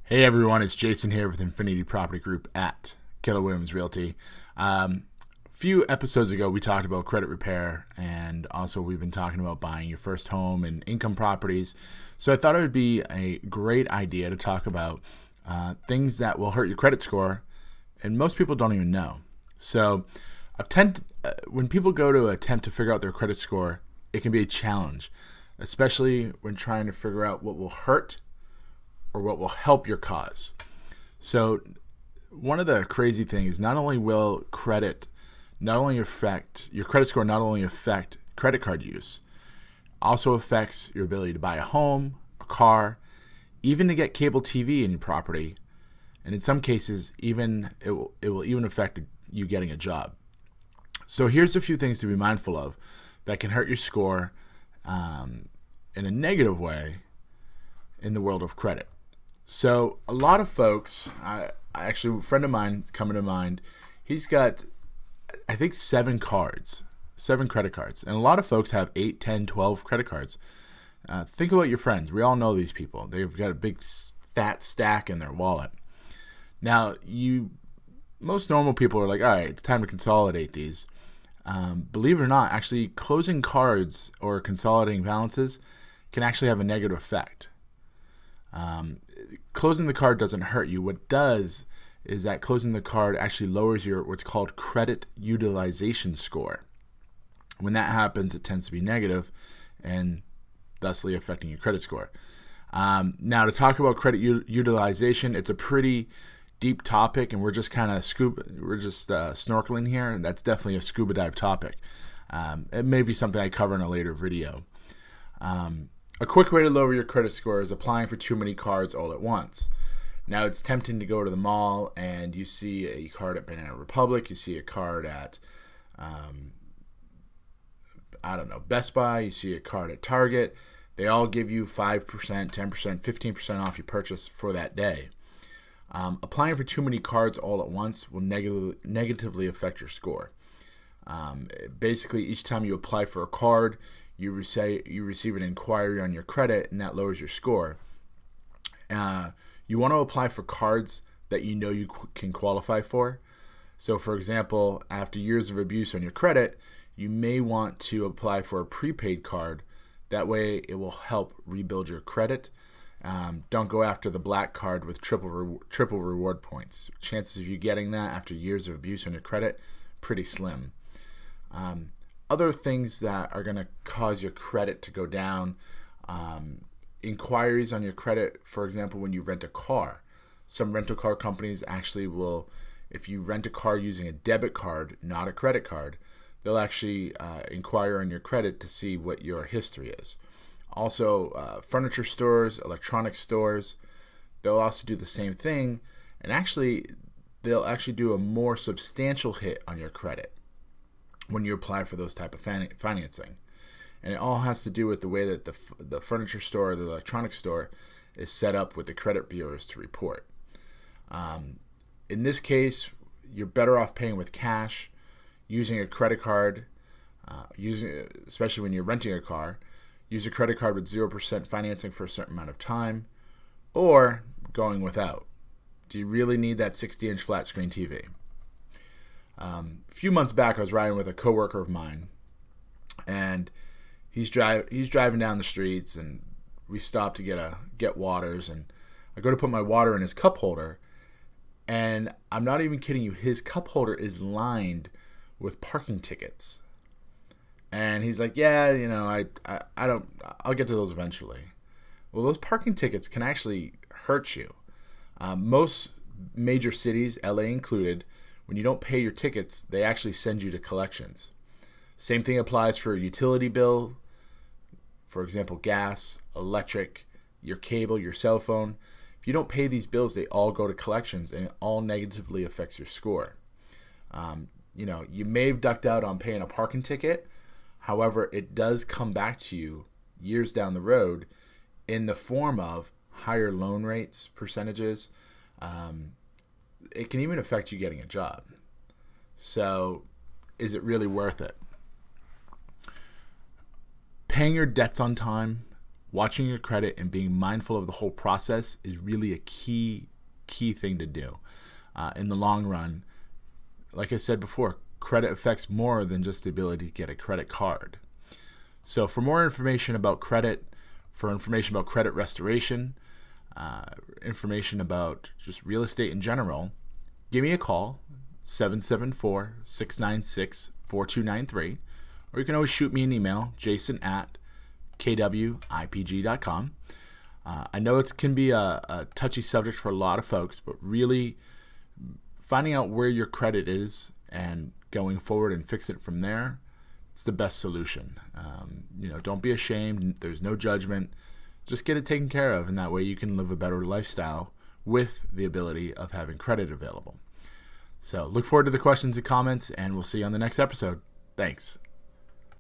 Hey everyone, it's Jason here with Infinity Property Group at Keller Williams Realty. A few episodes ago, we talked about credit repair, and also we've been talking about buying your first home and income properties. So I thought it would be a great idea to talk about things that will hurt your credit score, and most people don't even know. So when people go to attempt to figure out their credit score, it can be a challenge, especially when trying to figure out what will hurt or what will help your cause. So one of the crazy things, not only will credit not only affect your credit score, not only affect credit card use, also affects your ability to buy a home, a car, even to get cable TV in your property, and in some cases, even it will even affect you getting a job. So here's a few things to be mindful of that can hurt your score in a negative way in the world of credit. So a lot of folks, actually a friend of mine coming to mind, he's got, I think, 7 credit cards. And a lot of folks have 8, 10, 12 credit cards. Think about your friends. We all know these people. They've got a big fat stack in their wallet. Now, most normal people are like, all right, it's time to consolidate these. Believe it or not, actually closing cards or consolidating balances can actually have a negative effect. Closing the card doesn't hurt you. What does is that closing the card actually lowers your what's called credit utilization score. When that happens, it tends to be negative and thusly affecting your credit score. Now, to talk about credit utilization, it's a pretty deep topic, and we're just snorkeling here, and that's definitely a scuba dive topic. It may be something I cover in a later video. A quick way to lower your credit score is applying for too many cards all at once. Now, it's tempting to go to the mall and you see a card at Banana Republic, you see a card at, Best Buy, you see a card at Target. They all give you 5%, 10%, 15% off your purchase for that day. Applying for too many cards all at once will negatively affect your score. Basically, each time you apply for a card, you receive an inquiry on your credit, and that lowers your score. You want to apply for cards that you know you can qualify for. So, for example, after years of abuse on your credit, you may want to apply for a prepaid card. That way, it will help rebuild your credit. Don't go after the black card with triple reward points. Chances of you getting that after years of abuse on your credit, pretty slim. Other things that are going to cause your credit to go down, inquiries on your credit, for example, when you rent a car. Some rental car companies actually will, if you rent a car using a debit card, not a credit card, they'll actually inquire on your credit to see what your history is. Also, furniture stores, electronic stores, they'll also do the same thing, and they'll actually do a more substantial hit on your credit when you apply for those type of financing. And it all has to do with the way that the furniture store or the electronic store is set up with the credit bureaus to report. In this case, you're better off paying with cash, using a credit card, especially when you're renting a car. Use a credit card with 0% financing for a certain amount of time, or going without. Do you really need that 60-inch flat screen TV? A few months back, I was riding with a coworker of mine, and he's driving down the streets, and we stopped to get waters, and I go to put my water in his cup holder, and I'm not even kidding you, his cup holder is lined with parking tickets. And he's like, yeah, I'll get to those eventually. Well, those parking tickets can actually hurt you. Most major cities, LA included, when you don't pay your tickets, they actually send you to collections. Same thing applies for a utility bill, for example, gas, electric, your cable, your cell phone. If you don't pay these bills, they all go to collections, and it all negatively affects your score. You may have ducked out on paying a parking ticket. However, it does come back to you years down the road in the form of higher loan rates, percentages. It can even affect you getting a job. So, is it really worth it? Paying your debts on time watching your credit and being mindful of the whole process is really a key thing to do. In the long run, like I said before, credit affects more than just the ability to get a credit card. So for more information about credit, for information about credit restoration, information about just real estate in general, give me a call, 774-696-4293, or you can always shoot me an email, jason@kwipg.com. I know it can be a touchy subject for a lot of folks, but really finding out where your credit is and going forward and fix it from there, it's the best solution. Don't be ashamed. There's no judgment. Just get it taken care of, and that way you can live a better lifestyle with the ability of having credit available. So look forward to the questions and comments, and we'll see you on the next episode. Thanks.